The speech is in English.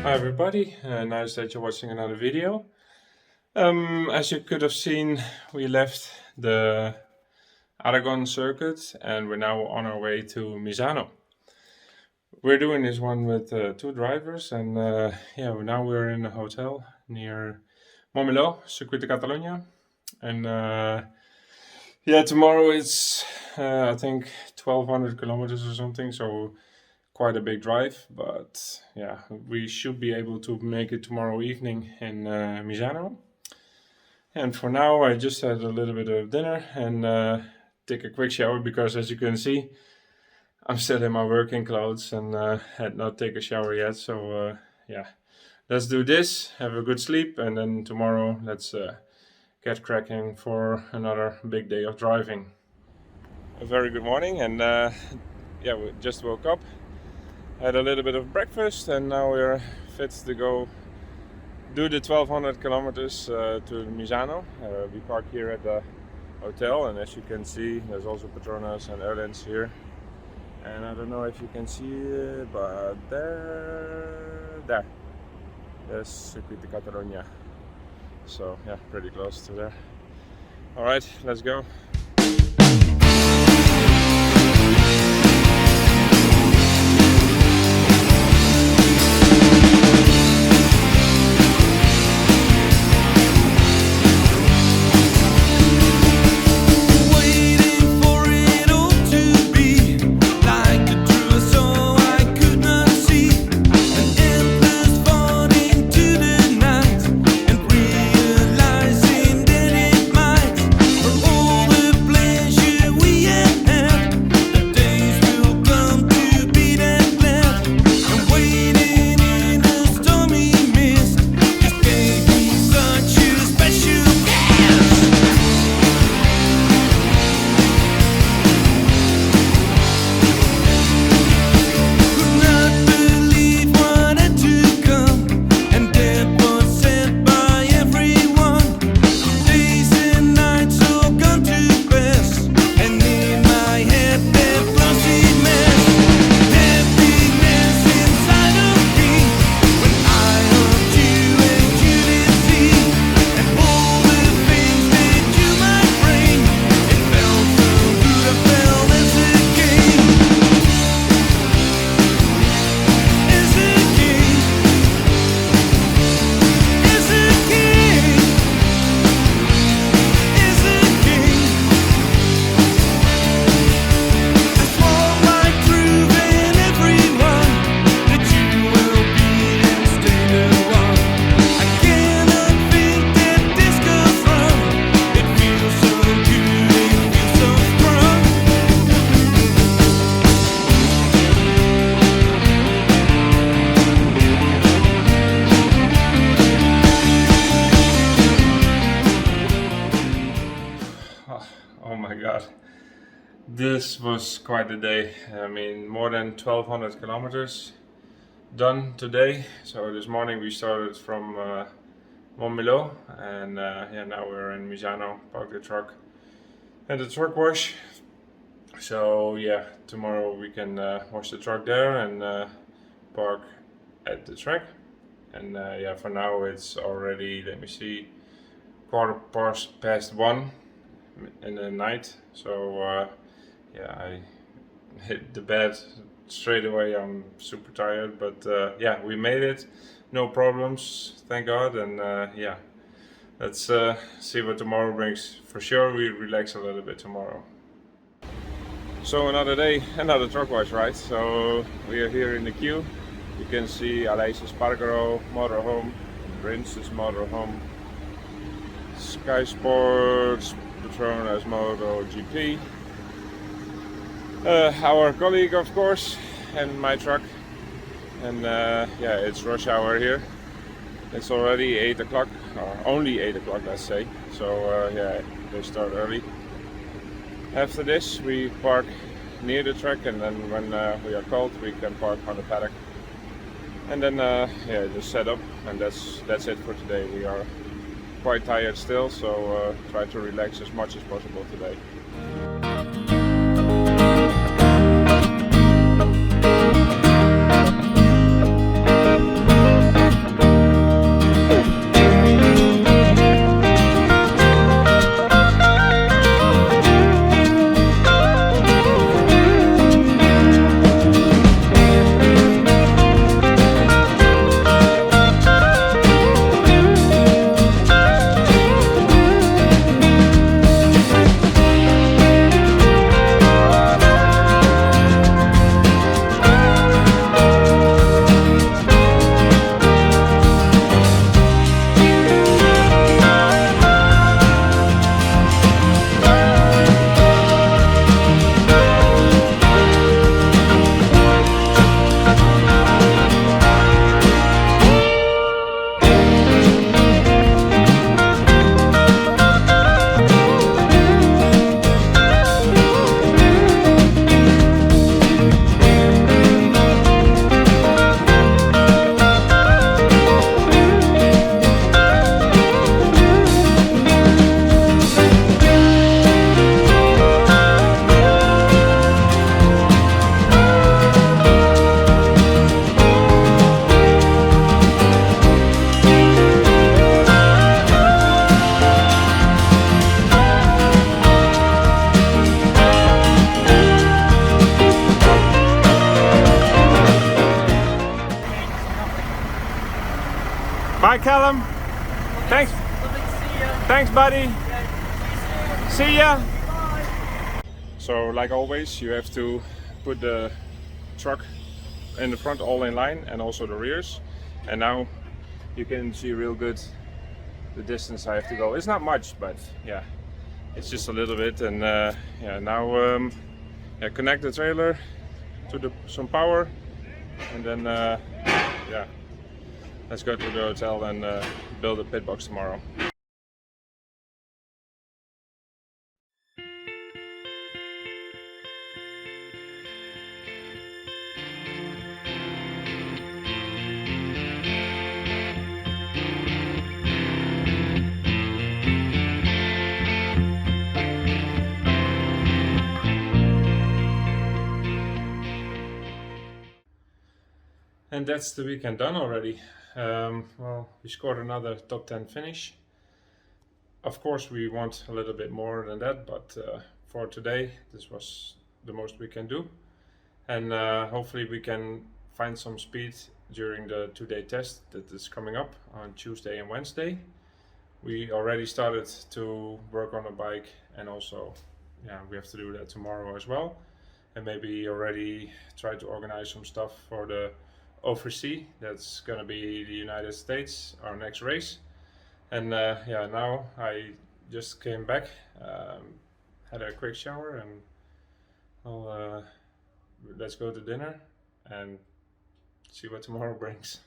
Hi everybody, nice that you're watching another video. As you could have seen, we left the Aragon circuit and we're now on our way to Misano. We're doing this one with two drivers and now we're in a hotel near Montmeló, Circuit de Catalunya. And tomorrow it's I think 1200 kilometers or something, so quite a big drive, but yeah, we should be able to make it tomorrow evening in Misano. And for now, I just had a little bit of dinner and take a quick shower because, as you can see, I'm still in my working clothes and had not taken a shower yet. So let's do this, have a good sleep, and then tomorrow let's get cracking for another big day of driving. A very good morning, and we just woke up. Had a little bit of breakfast and now we're fit to go do the 1200 kilometers to Misano. We park here at the hotel, and as you can see, there's also Petronas and airlines here. And I don't know if you can see it, but there's Circuit de Catalunya. So yeah, pretty close to there. Alright, let's go. Oh my god, this was quite a day. I mean, more than 1200 kilometers done today. So this morning we started from Montmeló and now we're in Misano, parked the truck at the truck wash. So yeah, tomorrow we can wash the truck there and park at the track. And for now it's already, let me see, past 1 in the night. So I hit the bed straight away. I'm super tired, but we made it, no problems, thank God. And let's see what tomorrow brings. For sure we relax a little bit tomorrow. So another day, another truck wash, right? So we are here in the queue. You can see Aleis's Pargaro motorhome, Prince's motorhome, Sky Sports, Petronas MotoGP, our colleague of course, and my truck. And it's rush hour here. It's already 8 o'clock, or only 8 o'clock let's say. So they start early. After this we park near the track, and then when we are called we can park on the paddock. And then just set up, and that's it for today. We are quite tired still, so try to relax as much as possible today. Bye, Callum. Thanks. Thanks, buddy. See ya. So, like always, you have to put the truck in the front all in line and also the rears. And now you can see real good the distance I have to go. It's not much, but yeah, it's just a little bit. And yeah, now connect the trailer to some power, and then yeah, let's go to the hotel and build a pit box tomorrow. And that's the weekend done already. Well, we scored another top 10 finish. Of course, we want a little bit more than that, but for today, this was the most we can do. And hopefully we can find some speed during the 2-day test that is coming up on Tuesday and Wednesday. We already started to work on a bike, and also yeah, we have to do that tomorrow as well. And maybe already try to organize some stuff for the overseas. That's gonna be the United States, our next race. And yeah, now I just came back, had a quick shower, and I'll let's go to dinner and see what tomorrow brings.